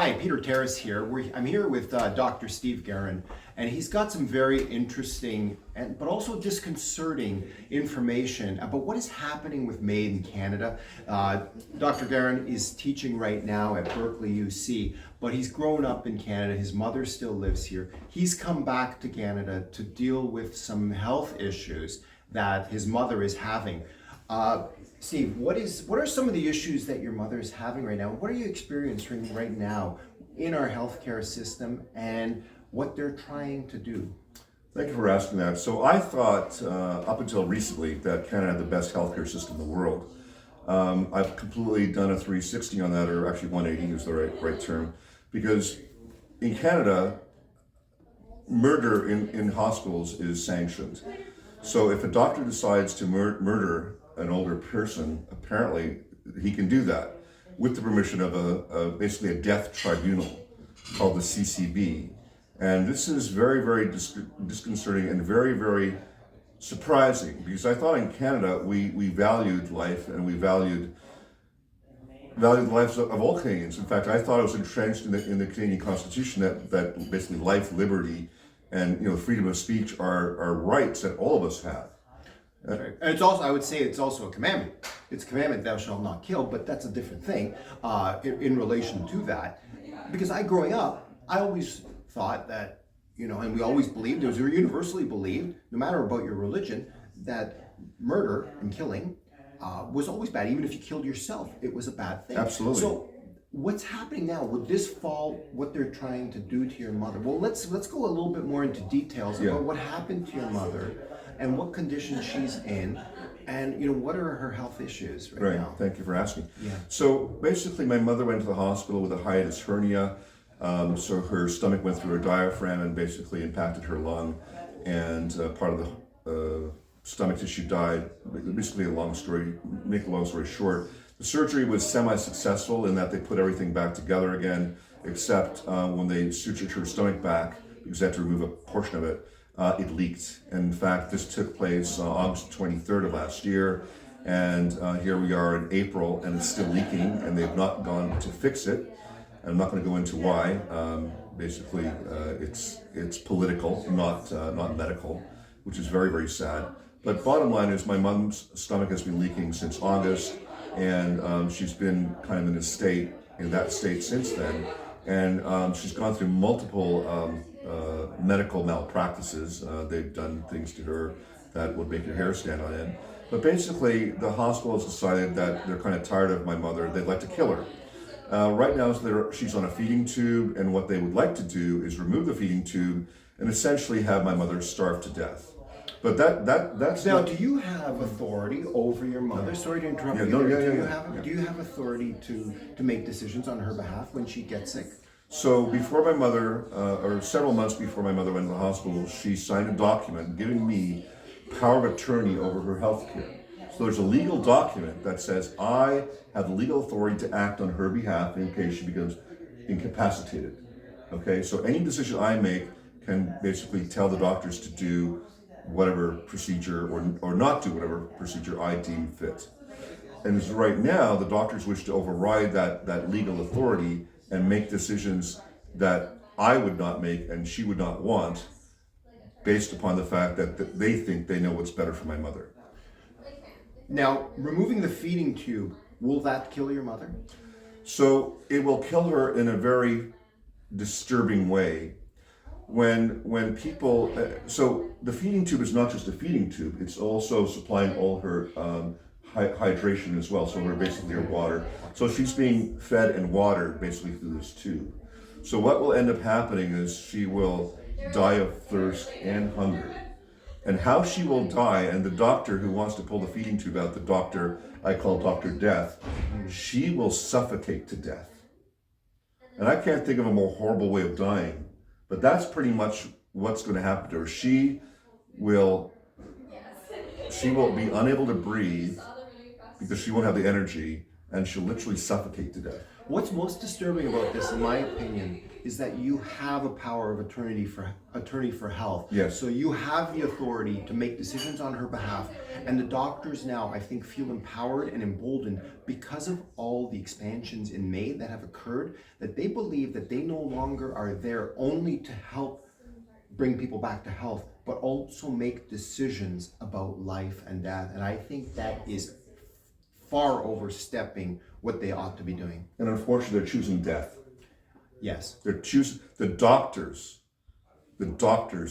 Hi, Peter Terrace here. I'm here with Dr. Steve Garan, and he's got some very interesting but also disconcerting information about what is happening with MAID in Canada. Dr. Garan is teaching right now at Berkeley, UC, but he's grown up in Canada. His mother still lives here. He's come back to Canada to deal with some health issues that his mother is having. Steve, what are some of the issues that your mother is having right now? What are you experiencing right now in our healthcare system and what they're trying to do? Thank you for asking that. So I thought up until recently that Canada had the best healthcare system in the world. I've completely done a 360 on that, or actually 180 is the right term, because in Canada, murder in hospitals is sanctioned. So if a doctor decides to murder an older person, apparently he can do that with the permission of basically a death tribunal called the CCB. And this is very, very disconcerting and very, very surprising, because I thought in Canada we valued life and we valued the lives of all Canadians. In fact, I thought it was entrenched in the Canadian Constitution that basically life, liberty, and freedom of speech are rights that all of us have. Right. And it's also, I would say, it's also a commandment. It's a commandment, thou shalt not kill, but that's a different thing in relation to that. Because growing up, I always thought that, and we always believed, it was universally believed, no matter about your religion, that murder and killing was always bad. Even if you killed yourself, it was a bad thing. Absolutely. So what's happening now? Would this fall what they're trying to do to your mother? Well, let's go a little bit more into details about what happened to your mother and what condition she's in, and what are her health issues right now? Thank you for asking. Yeah. So basically, my mother went to the hospital with a hiatus hernia. So her stomach went through her diaphragm and basically impacted her lung, and part of the stomach tissue died. Basically, make a long story short, the surgery was semi-successful in that they put everything back together again, except when they sutured her stomach back, because they had to remove a portion of it, it leaked. And in fact, this took place August 23rd of last year, and here we are in April, and it's still leaking, and they've not gone to fix it. And I'm not going to go into why. Basically, it's political, not medical, which is very, very sad. But bottom line is, my mom's stomach has been leaking since August, and she's been kind of in that state since then. And she's gone through multiple medical malpractices. They've done things to her that would make your hair stand on end. But basically, the hospital has decided that they're kind of tired of my mother. They'd like to kill her. Right now, she's on a feeding tube, and what they would like to do is remove the feeding tube and essentially have my mother starve to death. But that's now. Do you have authority over your mother? Sorry to interrupt you. Do you have authority to make decisions on her behalf when she gets sick? So before my mother, or several months before my mother went to the hospital, she signed a document giving me power of attorney over her health care. So there's a legal document that says I have the legal authority to act on her behalf in case she becomes incapacitated. Okay, so any decision I make can basically tell the doctors to do whatever procedure or not do whatever procedure I deem fit. And as right now, the doctors wish to override that legal authority and make decisions that I would not make and she would not want, based upon the fact that they think they know what's better for my mother. Now, removing the feeding tube, will that kill your mother? So it will kill her in a very disturbing way. When people, so the feeding tube is not just a feeding tube, it's also supplying all her hydration as well, so basically her water. So she's being fed and watered basically through this tube. So what will end up happening is she will die of thirst and hunger. And how she will die, and the doctor who wants to pull the feeding tube out, the doctor I call Dr. Death, she will suffocate to death. And I can't think of a more horrible way of dying, but that's pretty much what's going to happen to her. She will be unable to breathe because she won't have the energy, and she'll literally suffocate to death. What's most disturbing about this, in my opinion, is that you have a power of attorney for health. Yes. So you have the authority to make decisions on her behalf, and the doctors now, I think, feel empowered and emboldened because of all the expansions in Maine that have occurred. That they believe that they no longer are there only to help bring people back to health, but also make decisions about life and death. And I think that is far overstepping what they ought to be doing. And unfortunately, they're choosing death. Yes. They're choosing, the doctors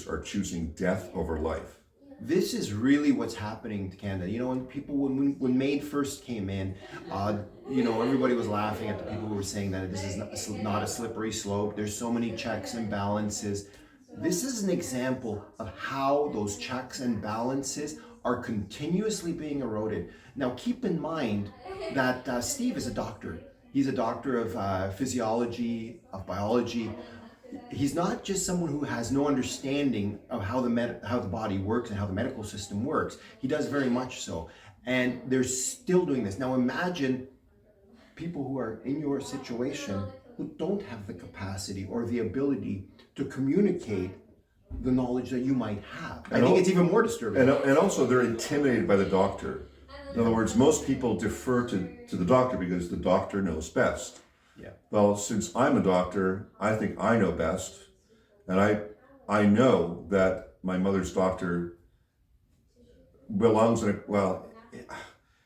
are choosing death over life. This is really what's happening to Canada. You know, when MAID first came in, you know, everybody was laughing at the people who were saying that this is not a slippery slope. There's so many checks and balances. This is an example of how those checks and balances are continuously being eroded. Now, keep in mind that Steve is a doctor. He's a doctor of physiology, of biology. He's not just someone who has no understanding of how the body works and how the medical system works. He does very much so. And they're still doing this. Now, imagine people who are in your situation who don't have the capacity or the ability to communicate the knowledge that you might have. I think it's even more disturbing. And also they're intimidated by the doctor. In other words, most people defer to the doctor because the doctor knows best. Yeah. Well, since I'm a doctor, I think I know best. And I know that my mother's doctor belongs in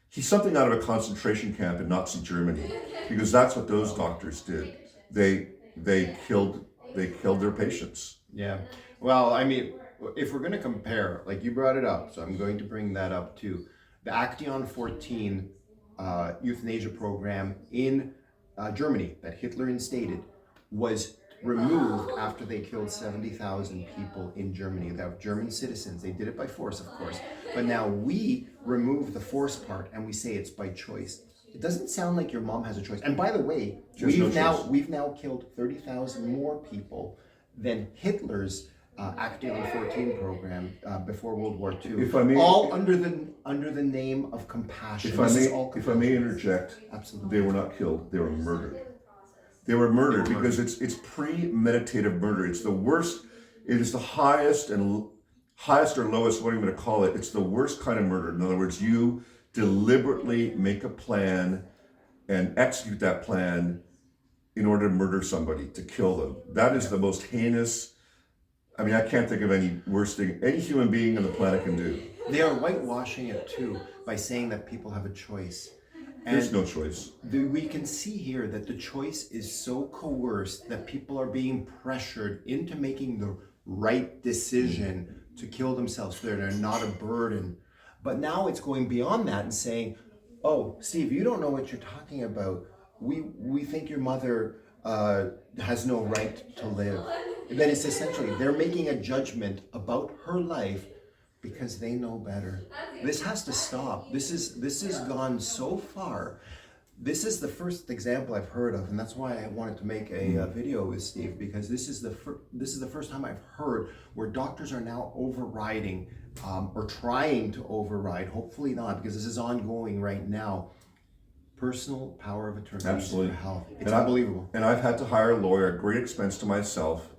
he's something out of a concentration camp in Nazi Germany, because that's what those doctors did. They killed their patients. Yeah. Well, I mean, if we're going to compare, like you brought it up, so I'm going to bring that up too. The Action 14 euthanasia program in Germany that Hitler instated was removed after they killed 70,000 people in Germany. They have German citizens. They did it by force, of course. But now we remove the force part and we say it's by choice. It doesn't sound like your mom has a choice. And by the way, we've now killed 30,000 more people than Hitler's Action 14 program before World War II. If I may, all under the name of compassion. If I may interject, absolutely, they were not killed; they were murdered. They were murdered because it's premeditative murder. It's the worst. It is the highest or lowest, what are you going to call it? It's the worst kind of murder. In other words, you deliberately make a plan and execute that plan in order to murder somebody, to kill them. That is the most heinous. I mean, I can't think of any worse thing any human being on the planet can do. They are whitewashing it too by saying that people have a choice. And there's no choice. We can see here that the choice is so coerced that people are being pressured into making the right decision to kill themselves so they're not a burden. But now it's going beyond that and saying, oh, Steve, you don't know what you're talking about. We think your mother has no right to live. And then it's essentially, they're making a judgment about her life because they know better. This has to stop. This has gone so far. This is the first example I've heard of, and that's why I wanted to make a video with Steve, because this is the first time I've heard where doctors are now overriding or trying to override, hopefully not, because this is ongoing right now, personal power of attorney. Absolutely. For health. It's unbelievable. And I've had to hire a lawyer at great expense to myself.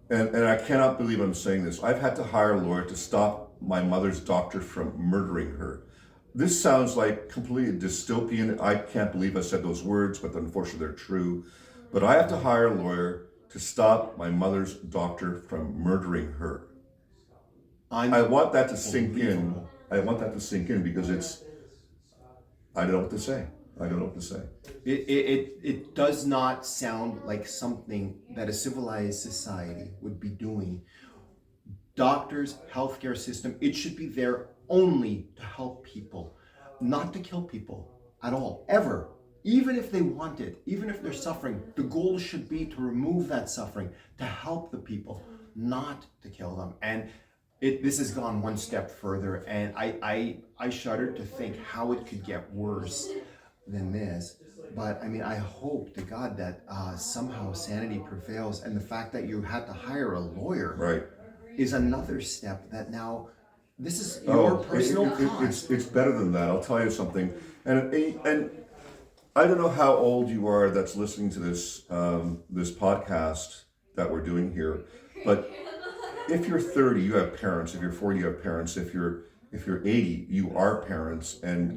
And I cannot believe I'm saying this. I've had to hire a lawyer to stop my mother's doctor from murdering her. This sounds like completely dystopian. I can't believe I said those words, but unfortunately they're true. But I have to hire a lawyer to stop my mother's doctor from murdering her. I want that to sink in. I want that to sink in because I don't know what to say. I don't know what to say. It does not sound like something that a civilized society would be doing. Doctors, healthcare system, it should be there only to help people, not to kill people at all, ever. Even if they want it, even if they're suffering, the goal should be to remove that suffering, to help the people, not to kill them. And this has gone one step further, and I shudder to think how it could get worse than this. But I mean, I hope to God that somehow sanity prevails, and the fact that you had to hire a lawyer is another step that now this is your personal cost. It's better than that. I'll tell you something. And I don't know how old you are that's listening to this podcast that we're doing here, but if you're 30, you have parents. If you're 40, you have parents. If you're 80, you are parents, and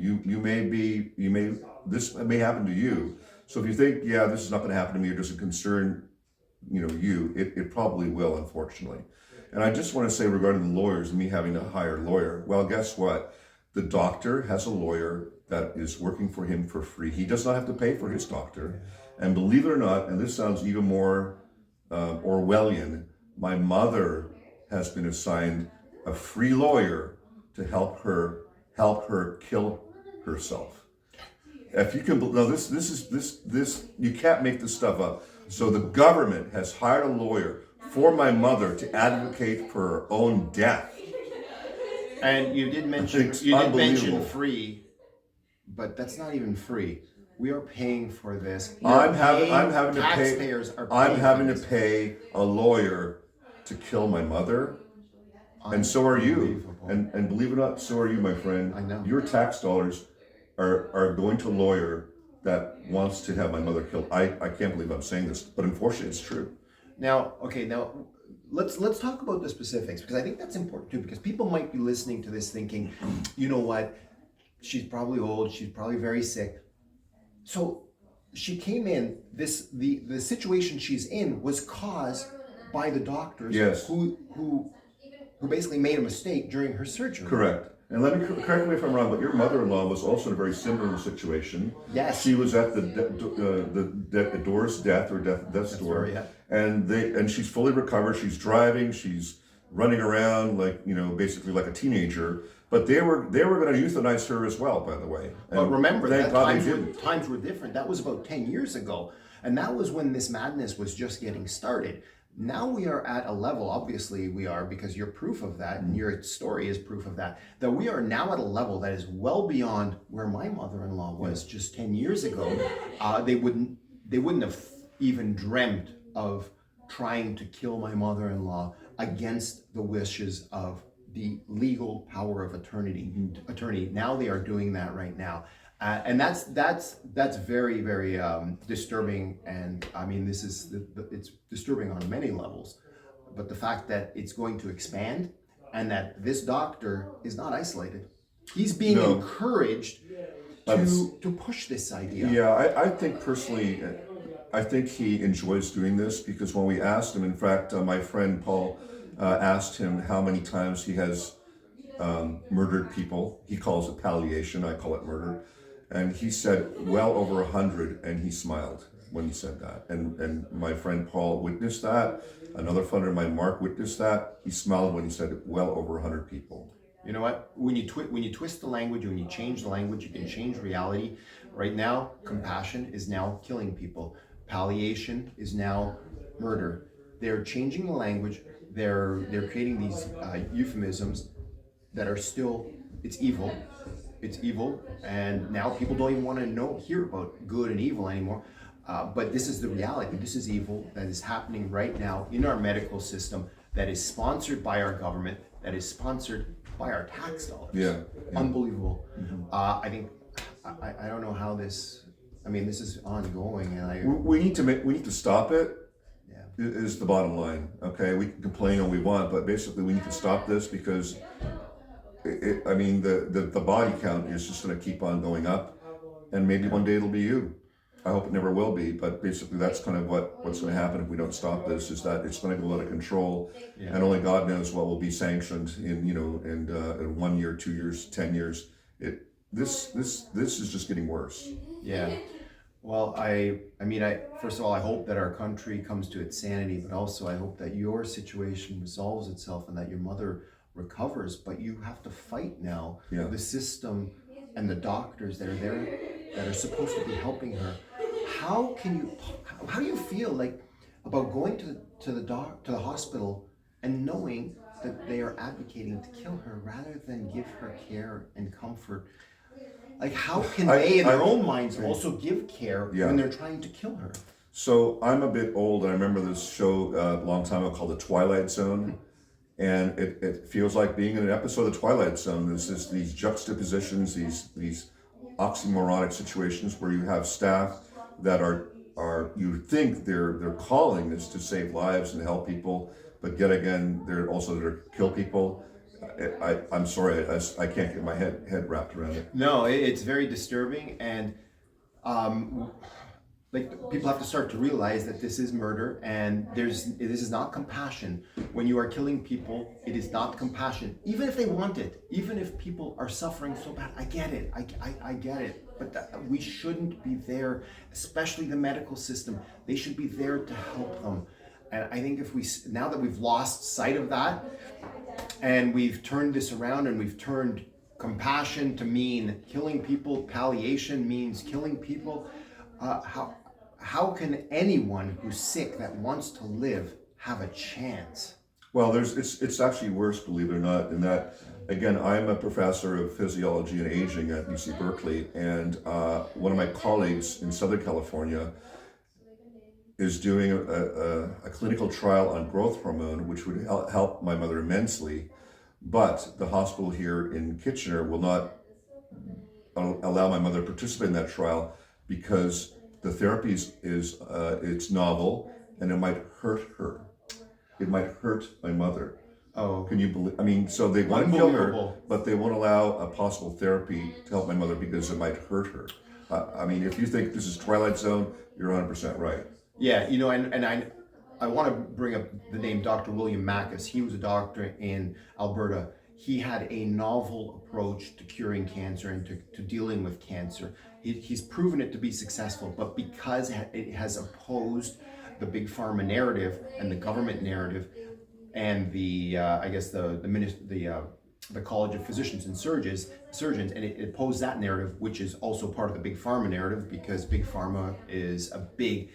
this may happen to you. So if you think, yeah, this is not going to happen to me, or doesn't concern, it probably will, unfortunately. And I just want to say regarding the lawyers, me having to hire a lawyer. Well, guess what? The doctor has a lawyer that is working for him for free. He does not have to pay for his doctor. And believe it or not, and this sounds even more Orwellian, my mother has been assigned a free lawyer to help her kill herself. If you can, no, this you can't make this stuff up. So the government has hired a lawyer for my mother to advocate for her own death. And you did mention free, but that's not even free. We are paying for this. I'm having to Taxpayers pay a lawyer to kill my mother, and so are you. And believe it or not, so are you, my friend. I know. Your tax dollars are going to a lawyer that wants to have my mother killed. I can't believe I'm saying this, but unfortunately, it's true. Now, let's talk about the specifics, because I think that's important too, because people might be listening to this thinking, you know what, she's probably old, she's probably very sick. So she came in, the situation she's in was caused by the doctors Yes. who basically made a mistake during her surgery. Correct. And let me correct me if I'm wrong, but your mother-in-law was also in a very similar situation. Yes. She was at the door's death's door, Right, yeah. and she's fully recovered. She's driving. She's running around like basically like a teenager. But they were going to euthanize her as well, by the way. And But remember thank that God they didn't. times were different. That was about 10 years ago, and that was when this madness was just getting started. Now we are at a level, obviously we are, because you're proof of that, and your story is proof of that, that we are now at a level that is well beyond where my mother-in-law was just 10 years ago. They wouldn't have even dreamt of trying to kill my mother-in-law against the wishes of the legal power of attorney. Now they are doing that right now. And that's very, very disturbing, and I mean it's disturbing on many levels. But the fact that it's going to expand, and that this doctor is not isolated, he's being encouraged to push this idea. Yeah, I think personally, I think he enjoys doing this, because when we asked him, in fact, my friend Paul asked him how many times he has murdered people. He calls it palliation. I call it murder. And he said well over 100, and he smiled when he said that. And my friend Paul witnessed that. Another friend of mine, Mark, witnessed that. He smiled when he said well over 100 people. You know what? When you twist the language, when you change the language, you can change reality. Right now, compassion is now killing people. Palliation is now murder. They're changing the language. They're creating these euphemisms that are still, it's evil. It's evil, and now people don't even want to hear about good and evil anymore. But this is the reality. This is evil that is happening right now in our medical system, that is sponsored by our government, that is sponsored by our tax dollars. Yeah. Unbelievable. I think I don't know how this. I mean, this is ongoing, and we need to stop it. Yeah. Is the bottom line. Okay, we can complain all we want, but basically we need to stop this, because the body count is just going to keep on going up, and maybe one day it'll be you. I hope it never will be, but basically that's kind of what's going to happen if we don't stop this, is that it's going to go out of control, and only God knows what will be sanctioned in 1 year, 2 years, 10 years. This is just getting worse. Yeah. Well, I first of all, I hope that our country comes to its sanity, but also I hope that your situation resolves itself and that your mother recovers. But you have to fight now the system and the doctors that are there, that are supposed to be helping her. How do you feel like about going to the hospital and knowing that they are advocating to kill her rather than give her care and comfort? Like, how can they, in their own minds, also give care when they're trying to kill her? So I'm a bit old, and I remember this show a long time ago called The Twilight Zone, and it feels like being in an episode of The Twilight Zone. There's these juxtapositions, these oxymoronic situations where you have staff that are you think their calling is to save lives and help people, but yet again they're also there to kill people. I'm sorry, I can't get my head wrapped around it. No, it's very disturbing, and like people have to start to realize that this is murder, and this is not compassion. When you are killing people, it is not compassion, even if they want it, even if people are suffering so bad. I get it, I get it, but we shouldn't be there, especially the medical system. They should be there to help them. And I think if now that we've lost sight of that, and we've turned this around, and we've turned compassion to mean killing people, palliation means killing people, how can anyone who's sick that wants to live have a chance? Well, it's actually worse, believe it or not, in that, again, I'm a professor of physiology and aging at UC Berkley, and one of my colleagues in Southern California is doing a clinical trial on growth hormone, which would help my mother immensely, but the hospital here in Kitchener will not allow my mother to participate in that trial because the therapy is it's novel and it might hurt her. It might hurt my mother. Oh, Can you believe? I mean, so they want to kill her, but they won't allow a possible therapy to help my mother because it might hurt her. I mean, if you think this is Twilight Zone, you're 100% right. yeah, you know, and I want to bring up the name Dr. William Mackus. He was a doctor in Alberta. He had a novel approach to curing cancer and to dealing with cancer. He's proven it to be successful, but because it has opposed the big pharma narrative and the government narrative, and the I guess the College of Physicians and Surgeons, and it opposed that narrative, which is also part of the big pharma narrative, because big pharma is a big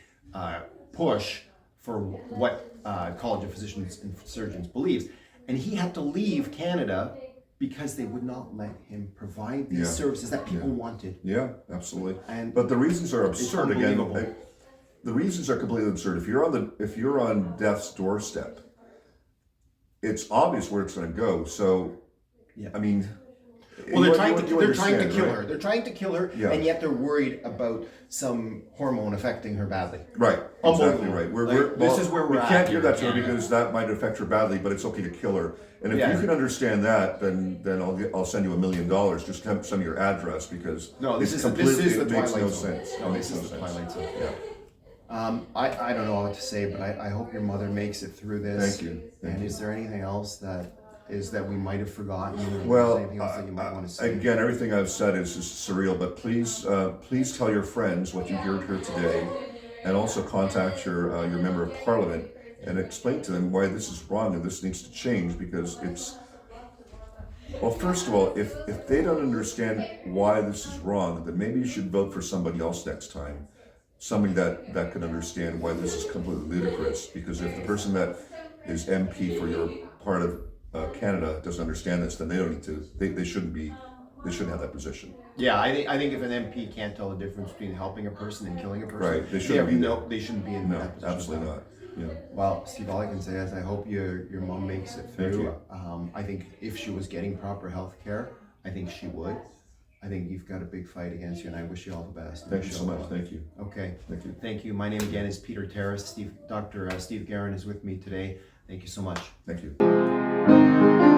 push for what College of Physicians and Surgeons believes. And he had to leave Canada because they would not let him provide these services that people wanted. Yeah, absolutely. But the reasons are absurd. Again, unbelievable. the reasons are completely absurd. If you're on death's doorstep, it's obvious where it's going to go. So, I mean, well, they're trying to kill right? her. They're trying to kill her, and yet they're worried about some hormone affecting her badly. Right, exactly right. This is where we're at. We can't give that to her because that might affect her badly, but it's okay to kill her. And if you can understand that, then I'll send you $1 million. Just send me your address because this is the Twilight Zone. No, this is the Twilight Zone. Yeah. I don't know what to say, but I hope your mother makes it through this. Thank you. And is there anything else that we might have forgotten? Well, anything else that you might want to say? Again, everything I've said is just surreal, but please tell your friends what you heard here today, and also contact your member of parliament and explain to them why this is wrong and this needs to change, because it's, well, first of all, if they don't understand why this is wrong, then maybe you should vote for somebody else next time. Somebody that can understand why this is completely ludicrous, because if the person that is MP for your part of Canada doesn't understand this, then they don't need to. They shouldn't have that position. Yeah, I think if an MP can't tell the difference between helping a person and killing a person, right? They shouldn't be in that position. Absolutely not. Yeah. Well, Steve, all I can say is I hope your mom makes it through. Thank you. I think if she was getting proper health care, I think she would. I think you've got a big fight against you, and I wish you all the best. Thank you so much. Thank you. Okay. Thank you. Thank you. My name again is Peter Terrace. Dr. Steve Garan is with me today. Thank you so much. Thank you.